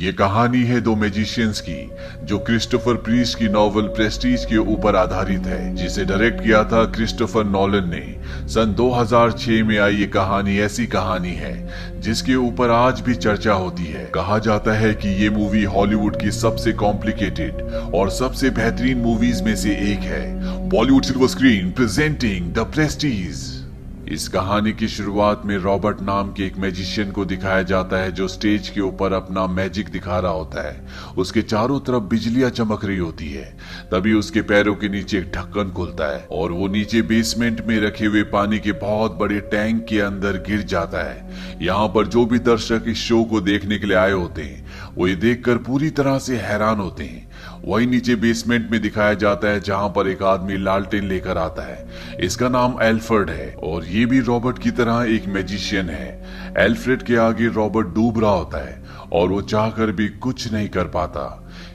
ये कहानी है दो मैजिशियंस की, जो क्रिस्टोफर प्रीस्ट की नॉवल प्रेस्टीज के ऊपर आधारित है, जिसे डायरेक्ट किया था क्रिस्टोफर नॉलन ने। सन 2006 में आई ये कहानी ऐसी कहानी है जिसके ऊपर आज भी चर्चा होती है। कहा जाता है कि ये मूवी हॉलीवुड की सबसे कॉम्प्लिकेटेड और सबसे बेहतरीन मूवीज में से एक है। Bollywood silver screen presenting the Prestige. इस कहानी की शुरुआत में रॉबर्ट नाम के एक मैजिशियन को दिखाया जाता है, जो स्टेज के ऊपर अपना मैजिक दिखा रहा होता है। उसके चारों तरफ बिजलियां चमक रही होती है। तभी उसके पैरों के नीचे एक ढक्कन खुलता है और वो नीचे बेसमेंट में रखे हुए पानी के बहुत बड़े टैंक के अंदर गिर जाता है। यहाँ पर जो भी दर्शक इस शो को देखने के लिए आए होते हैं वो ये देखकर पूरी तरह से हैरान होते हैं। वही नीचे बेसमेंट में दिखाया जाता है जहां पर एक आदमी लालटेन लेकर आता है। इसका नाम एल्फ्रेड है और ये भी रॉबर्ट की तरह एक मैजिशियन है। एल्फ्रेड के आगे रॉबर्ट डूब रहा होता है और वो चाहकर भी कुछ नहीं कर पाता।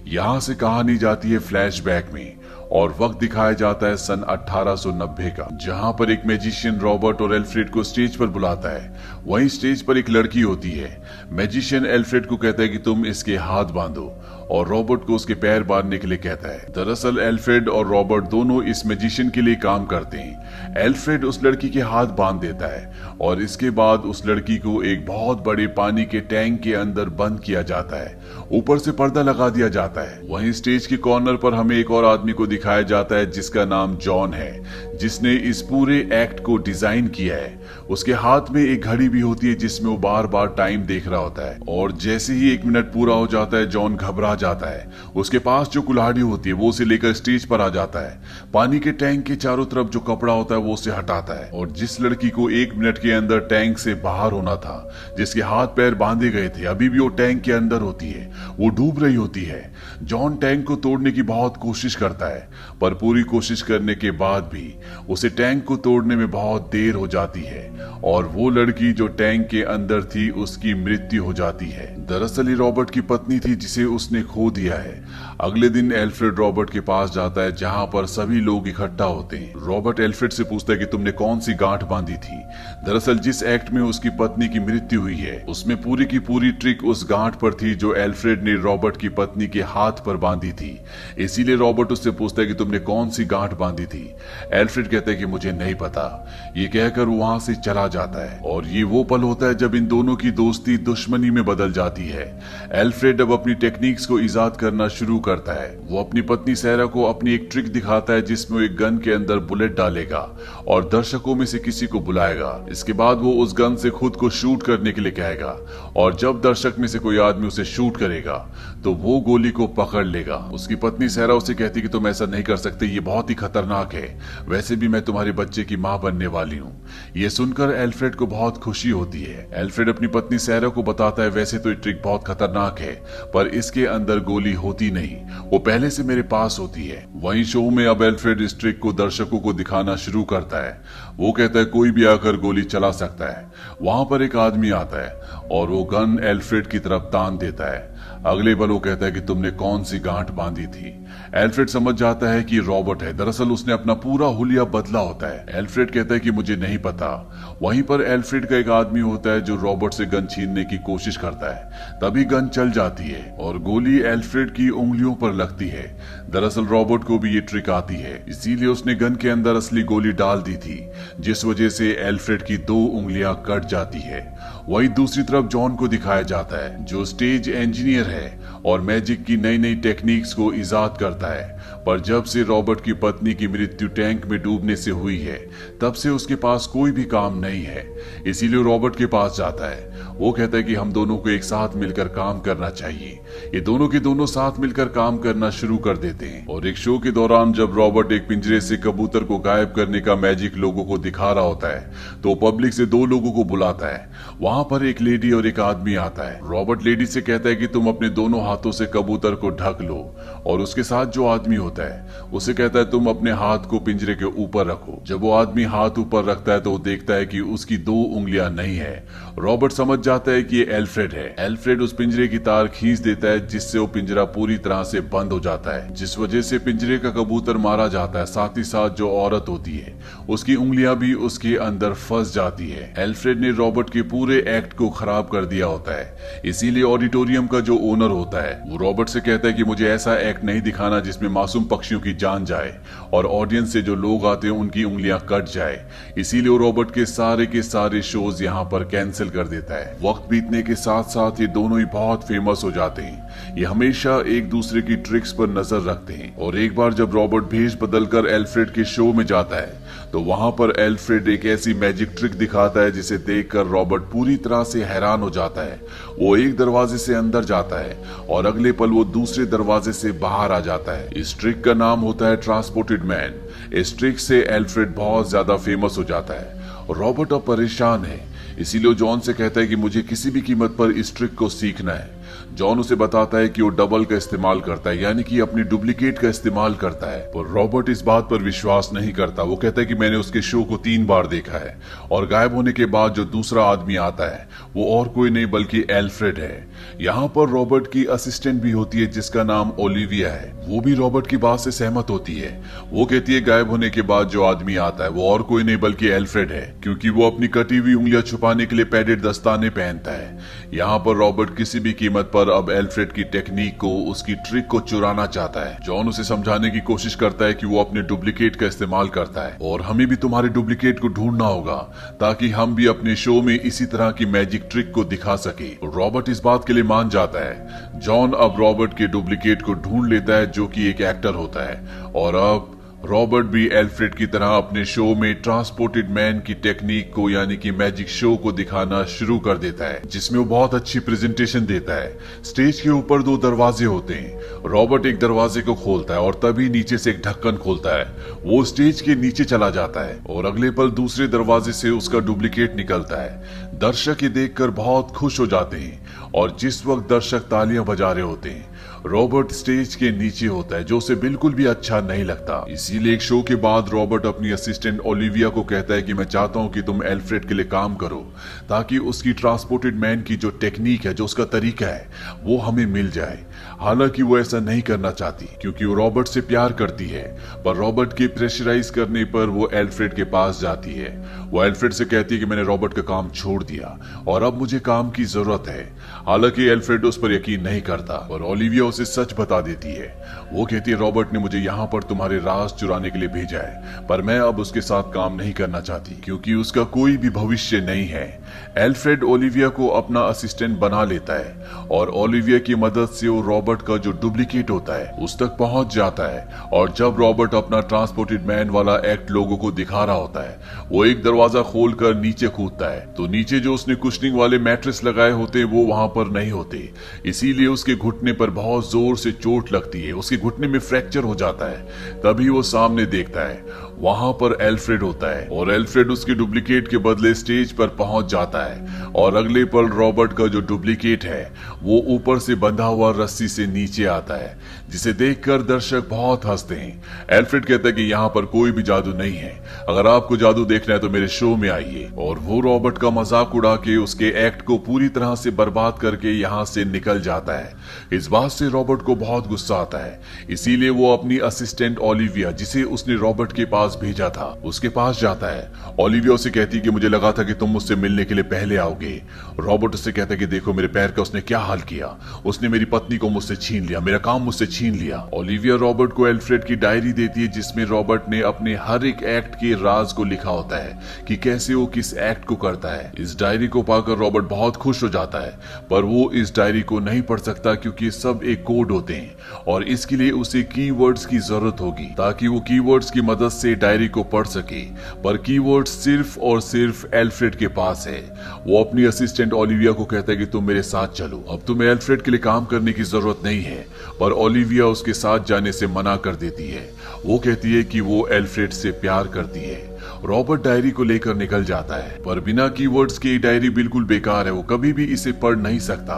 यहाँ से कहानी जाती है फ्लैशबैक में और वक्त दिखाया जाता है सन 1890 का, जहां पर एक मैजिशियन रॉबर्ट और एल्फ्रेड को स्टेज पर बुलाता है। वहीं स्टेज पर एक लड़की होती है। मैजिशियन एल्फ्रेड को कहता है कि तुम इसके हाथ बांधो और रॉबर्ट को उसके पैर बांधने के लिए कहता है। दरअसल एल्फ्रेड और रॉबर्ट दोनों इस मैजिशियन के लिए काम करते हैं। एल्फ्रेड उस लड़की के हाथ बांध देता है और इसके बाद उस लड़की को एक बहुत बड़े पानी के टैंक के अंदर बंद किया जाता है। ऊपर से पर्दा लगा दिया जाता है। वहीं स्टेज के कॉर्नर पर हमें एक और आदमी को दिखाया जाता है जिसका नाम जॉन है, जिसने इस पूरे एक्ट को डिजाइन किया है। उसके हाथ में एक घड़ी भी होती है जिसमें वो बार बार टाइम देख रहा होता है और जैसे ही 1 मिनट पूरा हो जाता है जॉन घबरा जाता है। उसके पास जो कुल्हाड़ी होती है वो उसे लेकर स्टेज पर आ जाता है। पानी के टैंक के चारों तरफ जो कपड़ा होता है वो उसे हटाता है और जिस लड़की को 1 मिनट के अंदर टैंक से बाहर होना था, जिसके हाथ पैर बांधे गए थे, अभी भी वो टैंक के अंदर होती है, वो डूब रही होती है। जॉन टैंक को तोड़ने की बहुत कोशिश करता है पर पूरी कोशिश करने के बाद भी उसे टैंक को तोड़ने में बहुत देर हो जाती है और वो लड़की जो टैंक के अंदर थी उसकी मृत्यु हो जाती है। दरअसल ये रॉबर्ट की पत्नी थी जिसे उसने खो दिया है। अगले दिन एल्फ्रेड रॉबर्ट के पास जाता है जहां पर सभी लोग इकट्ठा होते हैं। रॉबर्ट एल्फ्रेड से पूछता है कि तुमने कौन सी गांठ बांधी थी। दरअसल जिस एक्ट में उसकी पत्नी की मृत्यु हुई है उसमें पूरी की पूरी ट्रिक उस गांठ पर थी जो एल्फ्रेड ने रॉबर्ट की पत्नी के हाथ पर बांधी थी। इसीलिए रॉबर्ट उससे पूछता है कि तुमने कौन सी गांठ बांधी थी। एल्फ्रेड कहता है कि मुझे नहीं पता। ये कहकर वहां से चला जाता है और ये वो पल होता है जब इन दोनों की दोस्ती दुश्मनी में बदल जाती है। एल्फ्रेड अब अपनी टेक्निक्स को इजाद करना शुरू करता है। वो अपनी पत्नी सैरा को अपनी एक ट्रिक दिखाता है जिसमें वो एक गन के अंदर बुलेट डालेगा और दर्शकों में से किसी को बुलाएगा। इसके बाद वो उस गन से खुद को शूट करने के लिए कहेगा और जब दर्शक में से कोई आदमी उसे शूट करेगा तो वो गोली को पकड़ लेगा। उसकी पत्नी सैरा उसे कहती कि तुम ऐसा नहीं कर सकते, ये बहुत ही खतरनाक है। वैसे भी मैं तुम्हारे बच्चे की मां बनने वाली हूँ। ये सुनकर एल्फ्रेड को बहुत खुशी होती है। एल्फ्रेड अपनी पत्नी सैरा को बताता है वैसे तो ये ट्रिक बहुत खतरनाक है पर इसके अंदर गोली होती नहीं, वो पहले से मेरे पास होती है। वहीं शो में अब एल्फ्रेड इस ट्रिक को दर्शकों को दिखाना शुरू करता है। वो कहता है कोई भी आकर गोली चला सकता है। वहां पर एक आदमी आता है और वो गन एल्फ्रेड की तरफ तान देता है। अगले पल वो कहता है कि तुमने कौन सी गांठ बांधी थी। एल्फ्रेड समझ जाता है कि रॉबर्ट है। दरअसल उसने अपना पूरा हुलिया बदला होता है। एल्फ्रेड कहता है कि मुझे नहीं पता। वहीं पर एल्फ्रेड का एक आदमी होता है जो रॉबर्ट से गन छीनने की कोशिश करता है। तभी गन चल जाती है और गोली एल्फ्रेड की उंगलियों पर लगती है। दरअसल रॉबर्ट को भी ये ट्रिक आती है, इसीलिए उसने गन के अंदर असली गोली डाल दी थी, जिस वजह से एल्फ्रेड की 2 उंगलियां कट जाती है। वहीं दूसरी तरफ जॉन को दिखाया जाता है जो स्टेज इंजीनियर है और मैजिक की नई नई टेक्निक्स को इजाद करता है। पर जब से रॉबर्ट की पत्नी की मृत्यु टैंक में डूबने से हुई है तब से उसके पास कोई भी काम नहीं है। इसीलिए रॉबर्ट के पास जाता है। वो कहता है कि हम दोनों को एक साथ मिलकर काम करना चाहिए। ये दोनों के दोनों साथ मिलकर काम करना शुरू कर देते हैं और एक शो के दौरान जब रॉबर्ट एक पिंजरे से कबूतर को गायब करने का मैजिक लोगों को दिखा रहा होता है तो पब्लिक से 2 लोगों को बुलाता है। वहां पर एक लेडी और एक आदमी आता है। रॉबर्ट लेडी से कहता है कि तुम अपने दोनों हाथों से कबूतर को ढक लो और उसके साथ जो आदमी आदमी होता है, उसे कहता है तुम अपने हाथ को पिंजरे के ऊपर रखो। जब वो आदमी हाथ ऊपर रखता है तो वो देखता है कि उसकी 2 उंगलियां नहीं है। रॉबर्ट समझ जाता है कि ये एल्फ्रेड है। एल्फ्रेड उस पिंजरे की तार खींच देता है जिससे वो पिंजरा पूरी तरह से बंद हो जाता है, जिस वजह से पिंजरे का कबूतर मारा जाता है। साथ ही साथ जो औरत होती है उसकी उंगलियां भी उसके अंदर फंस जाती है। एल्फ्रेड ने रॉबर्ट के पूरे एक्ट को खराब कर दिया होता है, इसीलिए ऑडिटोरियम का जो ओनर होता है वो रॉबर्ट से कहता है कि मुझे ऐसा एक्ट नहीं दिखाना जिसमें मासूम पक्षियों की जान जाए और ऑडियंस से जो लोग आते हैं उनकी उंगलियां कट जाए। इसीलिए वो रॉबर्ट के सारे शोज यहाँ पर कैंसिल कर देता है। वक्त बीतने के साथ साथ ये दोनों ही बहुत फेमस हो जाते हैं। ये हमेशा एक दूसरे की ट्रिक्स पर नजर रखते हैं और एक बार जब रॉबर्ट भेष बदलकर एल्फ्रेड के शो में जाता है तो वहां पर एल्फ्रेड एक ऐसी मैजिक ट्रिक दिखाता है जिसे देखकर रॉबर्ट पूरी तरह से हैरान हो जाता है। वो एक दरवाजे से अंदर जाता है और अगले पल वो दूसरे दरवाजे से बाहर आ जाता है। इस ट्रिक का नाम होता है ट्रांसपोर्टेड मैन। इस ट्रिक से एल्फ्रेड बहुत ज्यादा फेमस हो जाता है। रॉबर्ट अब परेशान है, इसीलिए जॉन से कहता है कि मुझे किसी भी कीमत पर इस ट्रिक को सीखना है। जॉन उसे बताता है कि वो डबल का इस्तेमाल करता है, यानी कि अपनी डुप्लीकेट का इस्तेमाल करता है, पर रॉबर्ट इस बात पर विश्वास नहीं करता। वो कहता है कि मैंने उसके शो को 3 बार देखा है और गायब होने के बाद जो दूसरा आदमी आता है वो और कोई नहीं बल्कि एल्फ्रेड है। यहाँ पर रॉबर्ट की असिस्टेंट भी होती है जिसका नाम ओलिविया है। वो भी रॉबर्ट की बात से सहमत होती है। वो कहती है गायब होने के बाद जो आदमी आता है वो और कोई नहीं बल्कि एल्फ्रेड है, क्योंकि वो अपनी कटी हुई उंगलियां छुपाने के लिए पैडेड दस्ताने पहनता है। यहाँ पर रॉबर्ट किसी भी कीमत पर अब एल्फ्रेड की टेक्निक को, उसकी ट्रिक को चुराना चाहता है। जॉन उसे समझाने की कोशिश करता है कि वो अपने डुप्लीकेट का इस्तेमाल करता है और हमें भी तुम्हारे डुप्लीकेट को ढूंढना होगा ताकि हम भी अपने शो में इसी तरह की मैजिक ट्रिक को दिखा सके। रॉबर्ट इस बात के लिए मान जाता है। जॉन अब रॉबर्ट के डुप्लीकेट को ढूंढ लेता है जो कि एक एक्टर होता है और अब रॉबर्ट भी एल्फ्रेड की तरह अपने शो में ट्रांसपोर्टेड मैन की टेक्निक को, यानी कि मैजिक शो को दिखाना शुरू कर देता है, जिसमें वो बहुत अच्छी प्रेजेंटेशन देता है। स्टेज के ऊपर 2 दरवाजे होते हैं। रॉबर्ट एक दरवाजे को खोलता है और तभी नीचे से एक ढक्कन खोलता है। वो स्टेज के नीचे चला जाता है और अगले पल दूसरे दरवाजे से उसका डुप्लीकेट निकलता है। दर्शक ये देखकर बहुत खुश हो जाते हैं और जिस वक्त दर्शक तालियां बजा रहे होते हैं रॉबर्ट स्टेज के नीचे होता है, जो उसे बिल्कुल भी अच्छा नहीं लगता। इसीलिए एक शो के बाद रॉबर्ट अपनी असिस्टेंट ओलिविया को कहता है कि मैं चाहता हूं कि तुम एल्फ्रेड के लिए काम करो ताकि उसकी ट्रांसपोर्टेड मैन की जो टेक्निक है, जो उसका तरीका है, वो हमें मिल जाए। हालांकि वो ऐसा नहीं करना चाहती क्योंकि वो रॉबर्ट से प्यार करती है, पर रॉबर्ट के प्रेशराइज करने पर वो एल्फ्रेड के पास जाती है। वो एल्फ्रेड से कहती है कि मैंने रॉबर्ट का काम छोड़ दिया और अब मुझे काम की जरूरत है। हालांकि एल्फ्रेड उस पर यकीन नहीं करता और ओलिविया उसे सच बता देती है। वो कहती है रॉबर्ट ने मुझे यहाँ पर तुम्हारे राज चुराने के लिए भेजा है, पर मैं अब उसके साथ काम नहीं करना चाहती क्योंकि उसका कोई भी भविष्य नहीं है। एल्फ्रेड ओलिविया को अपना असिस्टेंट बना लेता है और ओलिविया की मदद से वो रॉबर्ट का जो डुप्लीकेट होता है उस तक पहुंच जाता है। और जब रॉबर्ट अपना ट्रांसपोर्टेड मैन वाला एक्ट लोगों को दिखा रहा होता है, वो एक दरवाजा खोलकर नीचे कूदता है तो नीचे जो उसने कुशनिंग वाले मैट्रेस लगाए होते हैं वो वहां पर नहीं होते। इसीलिए उसके घुटने पर बहुत जोर से चोट लगती है, उसके घुटने में फ्रैक्चर हो जाता है। तभी वो सामने देखता है, वहां पर एल्फ्रेड होता है और एल्फ्रेड उसके डुप्लीकेट के बदले स्टेज पर पहुंच जाता है और अगले पल रॉबर्ट का जो डुप्लीकेट है वो ऊपर से बंधा हुआ रस्सी से नीचे आता है, जिसे देखकर दर्शक बहुत हंसते हैं। एल्फ्रेड कहता है कि यहाँ पर कोई भी जादू नहीं है, अगर आपको जादू देखना है तो मेरे शो में आइए। और वो रॉबर्ट का मजाक उड़ा के उसके एक्ट को पूरी तरह से बर्बाद करके यहाँ से निकल जाता है। इस बात से रॉबर्ट को बहुत गुस्सा आता है, इसीलिए वो अपनी असिस्टेंट ओलिविया, जिसे उसने रॉबर्ट के पास भेजा था, उसके पास जाता है। ओलिविया उसे कहती है कि मुझे लगा था कि तुम मुझसे मिलने के लिए पहले आओगे। रॉबर्ट उससे कहता है कि देखो मेरे पैर का उसने क्या हाल किया, उसने मेरी पत्नी को मुझसे छीन लिया, मेरा काम मुझसे छीन लिया। ओलिविया रॉबर्ट को एल्फ्रेड की डायरी देती है जिसमें रॉबर्ट ने अपने हर एक एक्ट के राज को लिखा होता है कि कैसे वो किस एक्ट को करता है। इस डायरी को पाकर रॉबर्ट बहुत खुश हो जाता है, पर वो इस डायरी को नहीं पढ़ सकता क्योंकि सब एक कोड होते हैं और इसके लिए उसे कीवर्ड्स की जरूरत होगी ताकि वो कीवर्ड्स की मदद से डायरी को पढ़ सके। पर कीवर्ड्स सिर्फ और सिर्फ एल्फ्रेड के पास है। वो अपनी असिस्टेंट ओलिविया को कहता है कि तुम मेरे साथ चलो, अब तुम्हें एल्फ्रेड के लिए काम करने की जरूरत नहीं है। पर ओलिविया उसके साथ जाने से मना कर देती है। वो कहती है कि वो एल्फ्रेड से प्यार करती है रॉबर्ट डायरी को लेकर निकल जाता है, पर बिना कीवर्ड्स के डायरी बिल्कुल बेकार है, वो कभी भी इसे पढ़ नहीं सकता।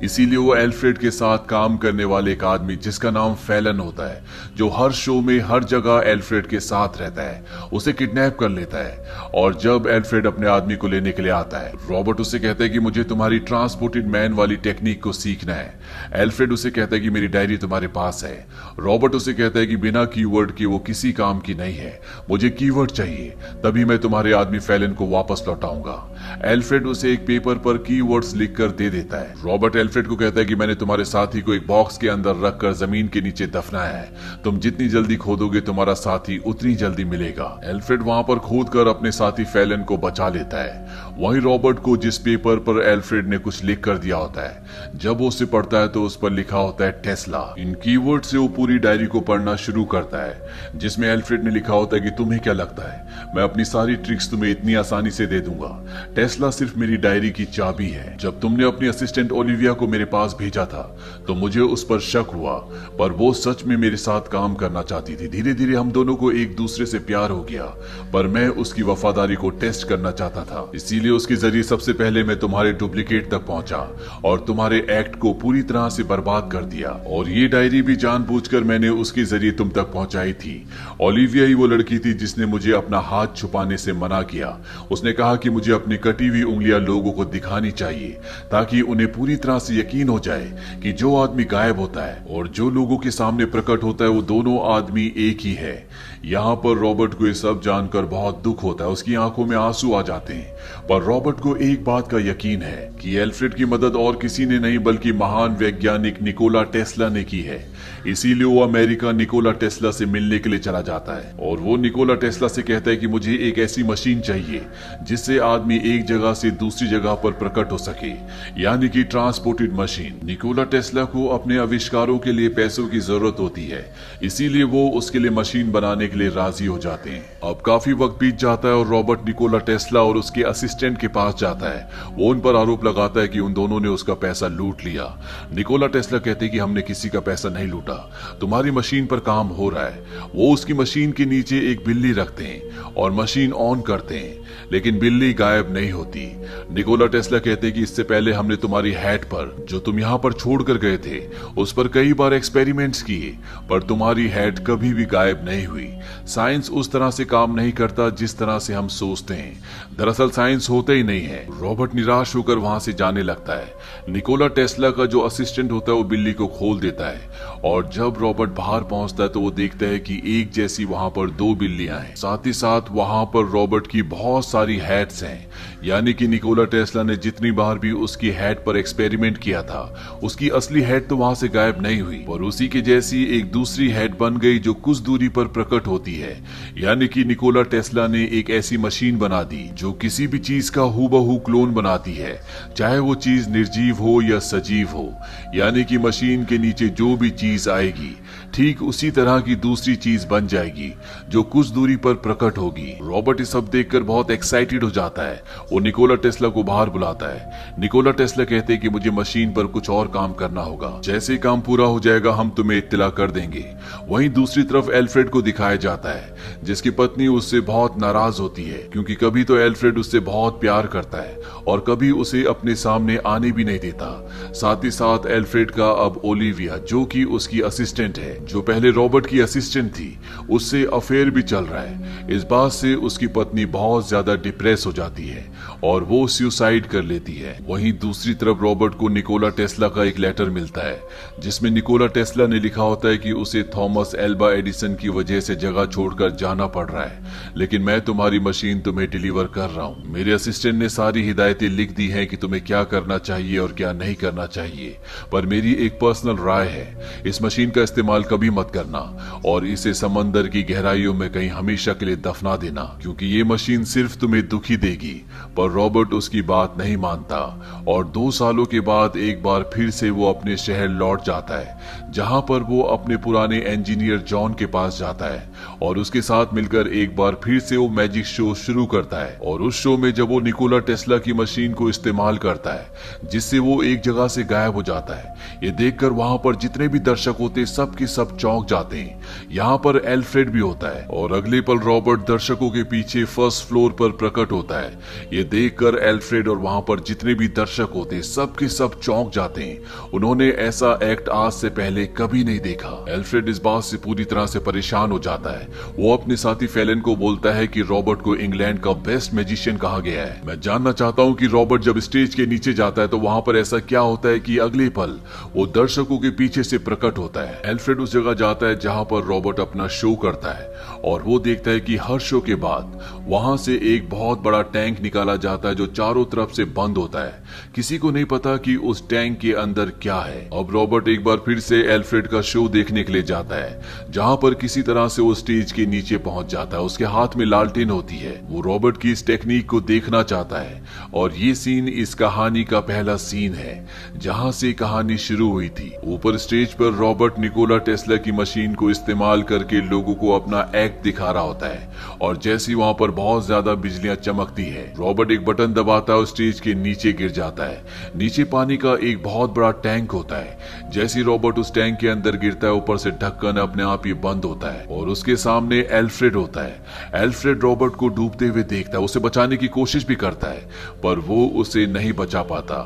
इसीलिए वो एल्फ्रेड के साथ काम करने वाले एक आदमी जिसका नाम फैलन होता है, जो हर शो में हर जगह एल्फ्रेड के साथ रहता है, उसे किडनैप कर लेता है। और जब एल्फ्रेड अपने आदमी को लेने के लिए आता है, रॉबर्ट उसे कहता है कि मुझे तुम्हारी ट्रांसपोर्टेड मैन वाली टेक्निक को सीखना है। एल्फ्रेड उसे कहता है कि मेरी डायरी तुम्हारे पास है। रॉबर्ट उसे कहता है कि बिना कीवर्ड के वो किसी काम की नहीं है, मुझे कीवर्ड चाहिए, तभी मैं तुम्हारे आदमी फैलन को वापस लौटाऊंगा। एल्फ्रेड उसे एक पेपर पर कीवर्ड्स लिखकर दे देता है। रॉबर्ट एल्फ्रेड को कहता है कि मैंने तुम्हारे साथी को एक बॉक्स के अंदर रखकर जमीन के नीचे दफनाया है, तुम जितनी जल्दी खोदोगे तुम्हारा साथी उतनी जल्दी मिलेगा। एल्फ्रेड वहां पर खोदकर अपने साथी फैलन को बचा लेता है। वहीं रॉबर्ट को जिस पेपर पर एल्फ्रेड ने कुछ लिख कर दिया होता है, जब वो उसे पढ़ता है तो उस पर लिखा होता है टेस्ला। इन कीवर्ड से वो पूरी डायरी को पढ़ना शुरू करता है, जिसमें एल्फ्रेड ने लिखा होता है कि तुम्हें क्या लगता है मैं अपनी सारी ट्रिक्स तुम्हें इतनी आसानी से दे दूंगा। टेस्ला सिर्फ मेरी डायरी की चाबी है। जब तुमने अपनी असिस्टेंट ओलिविया को मेरे पास भेजा था तो मुझे उस पर शक हुआ, पर वो सच में मेरे साथ काम करना चाहती थी। धीरे धीरे हम दोनों को एक दूसरे से प्यार हो गया, पर मैं उसकी वफादारी को टेस्ट करना चाहता था, इसीलिए उसके जरिए सबसे पहले मैं तुम्हारे डुप्लीकेट तक पहुंचा और तुम्हारे एक्ट को पूरी तरह से बर्बाद कर दिया। और ये डायरी भी जानबूझकर मैंने उसके जरिए तुम तक पहुंचाई थी। ओलिविया ही वो लड़की थी जिसने मुझे अपना हाथ छुपाने से मना किया। उसने कहा कि मुझे अपनी कटी हुई उंगलियां लोगों को दिखानी चाहिए, ताकि उन्हें पूरी तरह से यकीन हो जाए कि जो आदमी गायब होता है और जो लोगों के सामने प्रकट होता है वो दोनों आदमी एक ही है। यहाँ पर रॉबर्ट को ये सब जानकर बहुत दुख होता है, उसकी आंखों में आंसू आ जाते हैं। पर रॉबर्ट को एक बात का यकीन है कि एल्फ्रेड की मदद और किसी ने नहीं बल्कि महान वैज्ञानिक निकोला टेस्ला ने की है। इसीलिए वो अमेरिका निकोला टेस्ला से मिलने के लिए चला जाता है और वो निकोला टेस्ला से कहता है कि मुझे एक ऐसी मशीन चाहिए जिससे आदमी एक जगह से दूसरी जगह पर प्रकट हो सके, यानी कि ट्रांसपोर्टेड मशीन। निकोला टेस्ला को अपने आविष्कारों के लिए पैसों की जरूरत होती है, इसीलिए वो उसके लिए मशीन बनाने के लिए राजी हो जाते हैं। अब काफी वक्त बीत जाता है और रॉबर्ट निकोला टेस्ला और उसके असिस्टेंट के पास जाता है। वो उन पर आरोप लगाता है कि उन दोनों ने उसका पैसा लूट लिया। निकोला टेस्ला कहते हैं कि हमने किसी का पैसा नहीं लूटा, तुम्हारी मशीन पर काम हो रहा है। वो उसकी मशीन के नीचे एक बिल्ली रखते हैं और मशीन ऑन करते हैं, लेकिन बिल्ली गायब नहीं होती। निकोला टेस्ला कहते हैं कि इससे पहले हमने तुम्हारी हैट पर, जो तुम यहाँ पर छोड़कर गए थे, उस पर कई बार एक्सपेरिमेंट्स किए, पर तुम्हारी हैट कभी भी गायब नहीं हुई। साइंस उस तरह से काम नहीं करता जिस तरह से हम सोचते हैं। दरअसल साइंस होता ही नहीं है। रॉबर्ट निराश होकर वहां से जाने लगता है। निकोला टेस्ला का जो असिस्टेंट होता है वो बिल्ली को खोल देता है और जब रॉबर्ट बाहर पहुंचता है तो वो देखता है कि एक जैसी वहां पर दो बिल्लियां हैं। साथ ही साथ वहां पर रॉबर्ट की बहुत सारी हैट्स हैं, यानी कि निकोला टेस्ला ने जितनी बार भी उसकी हैट पर एक्सपेरिमेंट किया था, उसकी असली हैट तो वहां से गायब नहीं हुई, पर उसी के जैसी एक दूसरी हैट बन गई जो कुछ दूरी पर प्रकट होती है। यानी कि निकोला टेस्ला ने एक ऐसी मशीन बना दी जो किसी भी चीज का हूबहू क्लोन बनाती है, चाहे वो चीज निर्जीव हो या सजीव हो। यानी कि मशीन के नीचे जो भी चीज आएगी ठीक उसी तरह की दूसरी चीज बन जाएगी जो कुछ दूरी पर प्रकट होगी। रॉबर्ट ये सब देखकर बहुत एक्साइटेड हो जाता है। वो निकोला टेस्ला को बाहर बुलाता है। निकोला टेस्ला कहते हैं कि मुझे मशीन पर कुछ और काम करना होगा, जैसे काम पूरा हो जाएगा हम तुम्हें इत्तला कर देंगे। वहीं दूसरी तरफ एल्फ्रेड को दिखाया जाता है, जिसकी पत्नी उससे बहुत नाराज होती है, क्योंकि कभी तो एल्फ्रेड उससे बहुत प्यार करता है और कभी उसे अपने सामने आने भी नहीं देता। साथ ही साथ एल्फ्रेड का अब ओलिविया, जो कि उसकी असिस्टेंट है, जो पहले रॉबर्ट की असिस्टेंट थी, उससे अफेयर भी चल रहा है। इस बात से उसकी पत्नी बहुत ज्यादा डिप्रेस हो जाती है और वो सुसाइड कर लेती है। वहीं दूसरी तरफ रॉबर्ट को निकोला टेस्ला का एक लेटर मिलता है, जिसमें निकोला टेस्ला ने लिखा होता है कि उसे थॉमस एल्बा एडिसन की वजह से जगह छोड़कर जाना पड़ रहा है, लेकिन मैं तुम्हारी मशीन तुम्हें डिलीवर कर रहा हूँ। मेरे असिस्टेंट ने सारी हिदायतें लिख दी हैं कि तुम्हें क्या करना चाहिए और क्या नहीं करना चाहिए, पर मेरी एक पर्सनल राय है, इस मशीन का इस्तेमाल कभी मत करना और इसे समंदर की गहराइयों में कहीं हमेशा के लिए दफना देना, क्योंकि ये मशीन सिर्फ तुम्हें दुखी देगी। पर रॉबर्ट उसकी बात नहीं मानता और 2 सालों के बाद एक बार फिर से वो अपने शहर लौट जाता है, जहां पर वो अपने पुराने इंजीनियर जॉन के पास जाता है और उसके साथ मिलकर एक बार फिर से वो मैजिक शो शुरू करता है। और उस शो में जब वो निकोला टेस्ला की मशीन को इस्तेमाल करता है जिससे वो एक जगह से गायब हो जाता है, ये देखकर वहां पर जितने भी दर्शक होते सब के सब चौंक जाते हैं। यहाँ पर एल्फ्रेड भी होता है और अगले पल रॉबर्ट दर्शकों के पीछे फर्स्ट फ्लोर पर प्रकट होता है। ये देखकर एल्फ्रेड और वहां पर जितने भी दर्शक होते सब के सब चौंक जाते हैं। उन्होंने ऐसा एक्ट आज से पहले कभी नहीं देखा। एल्फ्रेड इस बात से पूरी तरह से परेशान हो जाता है। वो अपने साथी फेलन को बोलता है कि रॉबर्ट को इंग्लैंड का बेस्ट मैजिशियन कहा गया है। मैं जानना चाहता हूँ कि रॉबर्ट जब स्टेज के नीचे जाता है तो वहां पर ऐसा क्या होता है कि अगले पल वो दर्शकों के पीछे से प्रकट होता है। एल्फ्रेड उस जगह जाता है जहां पर रॉबर्ट अपना शो करता है और वो देखता है कि हर शो के बाद वहां से एक बहुत बड़ा टैंक निकाला जाता है जो चारों तरफ से बंद होता है। किसी को नहीं पता कि उस टैंक के अंदर क्या है। अब रॉबर्ट एक बार फिर से एल्फ्रेड का शो देखने के लिए जाता है जहां पर किसी तरह से वो स्टेज के नीचे पहुंच जाता है। उसके हाथ में लालटेन होती है। वो रॉबर्ट की इस टेक्निक को देखना चाहता है और ये सीन इस कहानी का पहला सीन है जहां से कहानी शुरू हुई थी। ऊपर स्टेज पर रॉबर्ट निकोला टेस्ला की मशीन को इस्तेमाल करके लोगों को अपना एक्ट दिखा रहा होता है और जैसे वहां पर बहुत ज्यादा बिजलियां चमकती है, रॉबर्ट एक बटन दबाता है और स्टेज के नीचे गिर जाता है। नीचे पानी का एक बहुत बड़ा टैंक होता है। जैसे रॉबर्ट उस टैंक के अंदर गिरता है ऊपर से ढक्कन अपने आप ही बंद होता है और उसके सामने एल्फ्रेड होता है। एल्फ्रेड रॉबर्ट को डूबते हुए देखता है, उसे बचाने की कोशिश भी करता है पर वो उसे नहीं बचा पाता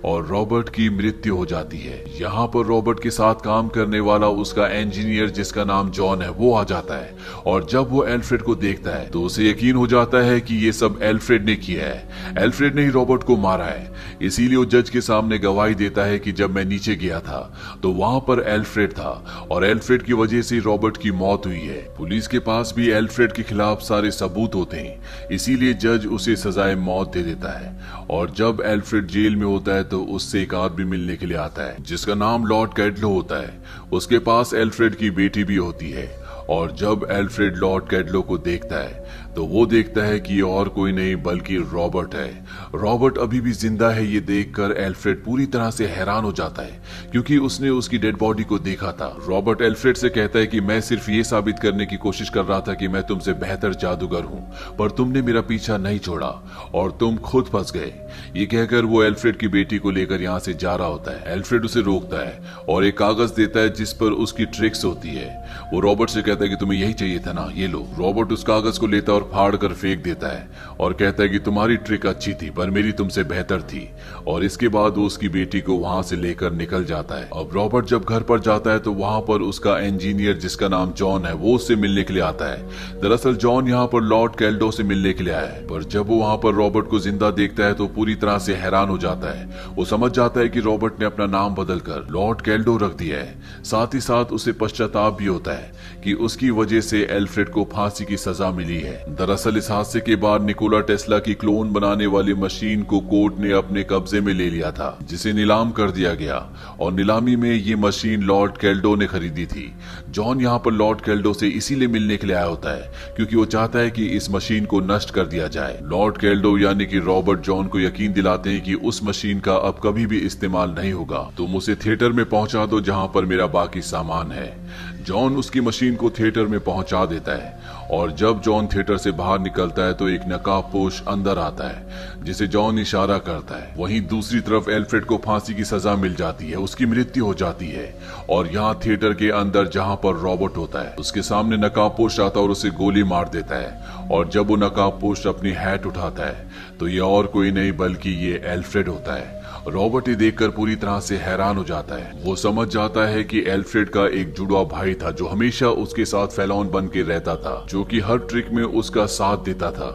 और रॉबर्ट की मृत्यु हो जाती है। यहाँ पर रॉबर्ट के साथ काम करने वाला उसका इंजीनियर जिसका नाम जॉन है वो आ जाता है और जब वो एल्फ्रेड को देखता है तो उसे यकीन हो जाता है कि ये सब एल्फ्रेड ने किया है। एल्फ्रेड ने ही रॉबर्ट को मारा है। इसीलिए वो जज के सामने गवाही देता है कि जब मैं नीचे गया था तो वहां पर एल्फ्रेड था और एल्फ्रेड की वजह से रॉबर्ट की मौत हुई है। पुलिस के पास भी एल्फ्रेड के खिलाफ सारे सबूत होते हैं, इसीलिए जज उसे सजाए मौत दे देता है। और जब एल्फ्रेड जेल में होता है तो उससे एक आदमी मिलने के लिए आता है जिसका नाम लॉर्ड कैडलो होता है। उसके पास एल्फ्रेड की बेटी भी होती है और जब एल्फ्रेड लॉर्ड कैडलो को देखता है तो वो देखता है कि ये और कोई नहीं बल्कि रॉबर्ट है। रॉबर्ट अभी भी जिंदा है ये देखकर एल्फ्रेड पूरी तरह से हैरान हो जाता है क्योंकि उसने उसकी डेड बॉडी को देखा था। रॉबर्ट एल्फ्रेड से कहता है कि मैं सिर्फ ये साबित करने की कोशिश कर रहा था कि मैं तुमसे बेहतर जादूगर हूँ, पर तुमने मेरा पीछा नहीं छोड़ा और तुम खुद फंस गए। ये कहकर वो एल्फ्रेड की बेटी को लेकर यहाँ से जा रहा होता है। एल्फ्रेड उसे रोकता है और एक कागज देता है जिस पर उसकी ट्रिक्स होती है। वो रॉबर्ट से कहता है कि तुम्हें यही चाहिए था ना, ये लो। रॉबर्ट उस कागज को लेता है और फाड़ कर फेंक देता है और कहता है कि तुम्हारी ट्रिक अच्छी थी पर मेरी तुमसे बेहतर थी। और इसके बाद वो उसकी बेटी को वहां से लेकर निकल जाता है। अब रॉबर्ट जब घर पर जाता है तो वहां पर उसका इंजीनियर जिसका नाम जॉन है वो उससे मिलने के लिए आता है। दरअसल जॉन यहाँ पर लॉर्ड कैल्डो से मिलने के लिए आया है, पर जब वो वहां पर रॉबर्ट को जिंदा देखता है तो पूरी तरह से हैरान हो जाता है। वो समझ जाता है कि रॉबर्ट ने अपना नाम बदलकर लॉर्ड कैल्डो रख दिया है। साथ ही साथ उसे पश्चाताप भी होता है कि उसकी वजह से एल्फ्रेड को फांसी की सजा मिली है। दरअसल इस हादसे के बाद निकोला टेस्ला की क्लोन बनाने वाली मशीन को कोर्ट ने अपने कब्जे में ले लिया था जिसे नीलाम कर दिया गया और नीलामी में ये मशीन लॉर्ड कैल्डो ने खरीदी थी। जॉन यहाँ पर लॉर्ड कैल्डो से इसीलिए मिलने के लिए आया होता है क्योंकि वो चाहता है कि इस मशीन को नष्ट कर दिया जाए। लॉर्ड कैल्डो यानी कि रॉबर्ट जॉन को यकीन दिलाते हैं कि उस मशीन का अब कभी भी इस्तेमाल नहीं होगा, तुम उसे थिएटर में पहुंचा दो जहां पर मेरा बाकी सामान है। जॉन उसकी मशीन को थिएटर में पहुंचा देता है और जब जॉन थिएटर से बाहर निकलता है तो एक नकाबपोश अंदर आता है जिसे जॉन इशारा करता है। वहीं दूसरी तरफ एल्फ्रेड को फांसी की सजा मिल जाती है, उसकी मृत्यु हो जाती है। और यहाँ थिएटर के अंदर जहां पर रॉबर्ट होता है उसके सामने नकाबपोश आता है और उसे गोली मार देता है। और जब वो नकाबपोश अपनी हैट उठाता है तो ये और कोई नहीं बल्कि ये एल्फ्रेड होता है। रॉबर्ट ये देखकर पूरी तरह से हैरान हो जाता है। वो समझ जाता है कि एल्फ्रेड का एक जुड़वा भाई था जो हमेशा उसके साथ फैलौन बन के रहता था, जो कि हर ट्रिक में उसका साथ देता था।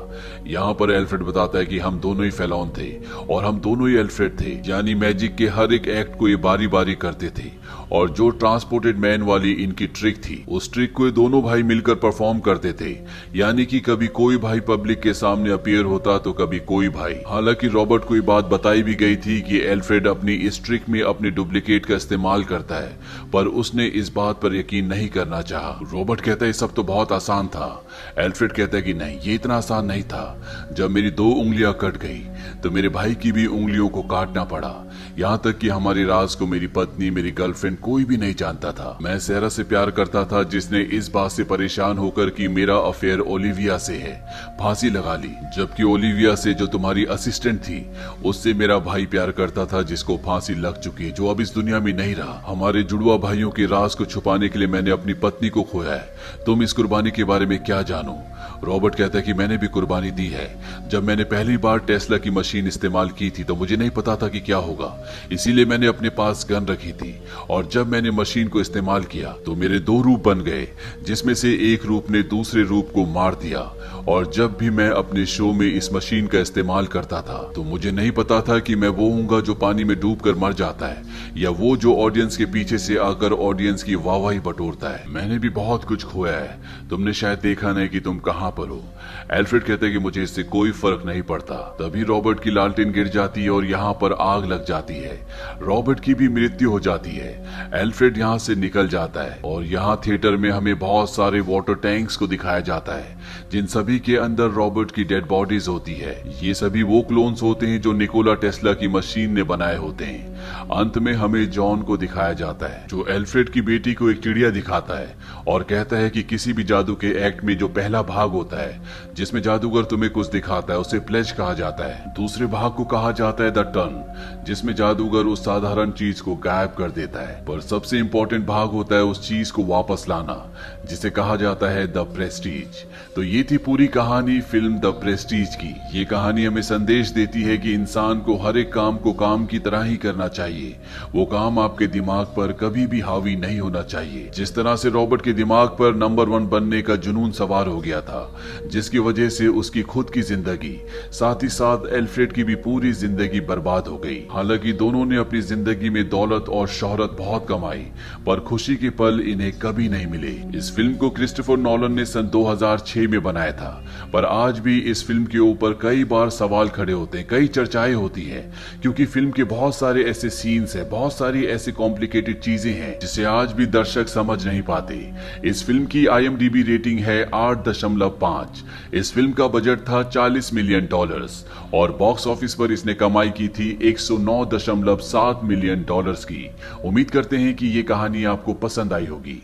यहाँ पर एल्फ्रेड बताता है कि हम दोनों ही फैलौन थे और हम दोनों ही एल्फ्रेड थे, यानी मैजिक के हर एक एक्ट को ये बारी बारी करते थे। और जो ट्रांसपोर्टेड मैन वाली इनकी ट्रिक थी उस ट्रिक को ये दोनों भाई मिलकर परफॉर्म करते थे, यानी कि कभी कोई भाई पब्लिक के सामने अपीयर होता तो कभी कोई भाई। हालांकि रॉबर्ट को ये बात बताई भी गई थी कि एल्फ्रेड अपनी इस ट्रिक में अपने डुप्लीकेट का इस्तेमाल करता है, पर उसने इस बात पर यकीन नहीं करना चाहा। रॉबर्ट कहता है ये सब तो बहुत आसान था। एल्फ्रेड कहता है कि नहीं, ये इतना आसान नहीं था। जब मेरी 2 उंगलियां कट गई तो मेरे भाई की भी उंगलियों को काटना पड़ा। यहाँ तक कि हमारे राज को मेरी पत्नी, मेरी गर्लफ्रेंड कोई भी नहीं जानता था। मैं सेरा से प्यार करता था, जिसने इस बात से परेशान होकर कि मेरा अफेयर ओलिविया से है, फांसी लगा ली। जबकि ओलिविया से, जो तुम्हारी असिस्टेंट थी, उससे मेरा भाई प्यार करता था, जिसको फांसी लग चुकी है, जो अब इस दुनिया में नहीं रहा। हमारे जुड़वा भाइयों के राज को छुपाने के लिए मैंने अपनी पत्नी को खोया है। तुम इस कुर्बानी के बारे में क्या जानो? रॉबर्ट कहता है कि मैंने भी कुर्बानी दी है। जब मैंने पहली बार टेस्ला की मशीन इस्तेमाल की थी तो मुझे नहीं पता था कि क्या होगा, इसीलिए मैंने अपने पास गन रखी थी। और जब मैंने मशीन को इस्तेमाल किया तो मेरे 2 रूप बन गए, जिसमें से एक रूप ने दूसरे रूप को मार दिया। और जब भी मैं अपने शो में इस मशीन का इस्तेमाल करता था तो मुझे नहीं पता था कि मैं वो हूँगा जो पानी में डूबकर मर जाता है, या वो जो ऑडियंस के पीछे से आकर ऑडियंस की वाहवाही बटोरता है। मैंने भी बहुत कुछ खोया है, तुमने शायद देखा नहीं कि तुम कहाँ पर हो। एल्फ्रेड कहते हैं कि मुझे इससे कोई फर्क नहीं पड़ता। तभी रॉबर्ट की लालटेन गिर जाती है और यहाँ पर आग लग जाती है। रॉबर्ट की भी मृत्यु हो जाती है। एल्फ्रेड यहाँ से निकल जाता है और यहाँ थिएटर में हमें बहुत सारे वाटर टैंक्स को दिखाया जाता है, जिन सभी के अंदर रॉबर्ट की डेड बॉडीज होती है। ये सभी वो क्लोन्स होते हैं जो निकोला टेस्ला की मशीन ने बनाए होते हैं। अंत में हमें जॉन को दिखाया जाता है, जो एल्फ्रेड की बेटी को एक चिड़िया दिखाता है और कहता है कि किसी भी जादू के एक्ट में जो पहला भाग होता है, जिसमें जादूगर तुम्हें कुछ दिखाता है, उसे प्लेज कहा जाता है। दूसरे भाग को कहा जाता है द टर्न, जिसमें जादूगर उस साधारण चीज को गायब कर देता है। पर सबसे इंपॉर्टेंट भाग होता है उस चीज को वापस लाना, जिसे कहा जाता है द प्रेस्टीज। तो ये थी पूरी कहानी फिल्म द प्रेस्टीज की। ये कहानी हमें संदेश देती है कि इंसान को हर एक काम को काम की तरह ही करना चाहिए। वो काम आपके दिमाग पर कभी भी हावी नहीं होना चाहिए। जिस तरह से रॉबर्ट के दिमाग पर नंबर 1 बनने का जुनून सवार हो गया था, जिसकी वजह से उसकी खुद की जिंदगी, साथ ही साथ एल्फ्रेड की भी पूरी जिंदगी बर्बाद हो गई। हालांकि दोनों ने अपनी जिंदगी में दौलत और शोहरत बहुत कमाई, पर खुशी के पल इन्हें कभी नहीं मिले। इस फिल्म को क्रिस्टोफर नॉलन ने सन 2006 में बनाया था, पर आज भी इस फिल्म के ऊपर कई बार सवाल खड़े होते हैं, कई चर्चाएं होती हैं, क्योंकि फिल्म के बहुत सारे ऐसे सीन्स हैं, बहुत सारी ऐसी कॉम्प्लिकेटेड चीजें हैं जिसे आज भी दर्शक समझ नहीं पाते। इस फिल्म की IMDb रेटिंग है 8.5। इस फिल्म का बजट था $40 मिलियन और बॉक्स ऑफिस पर इसने कमाई की थी $109.7 मिलियन की। उम्मीद करते हैं कि ये कहानी आपको पसंद आई होगी।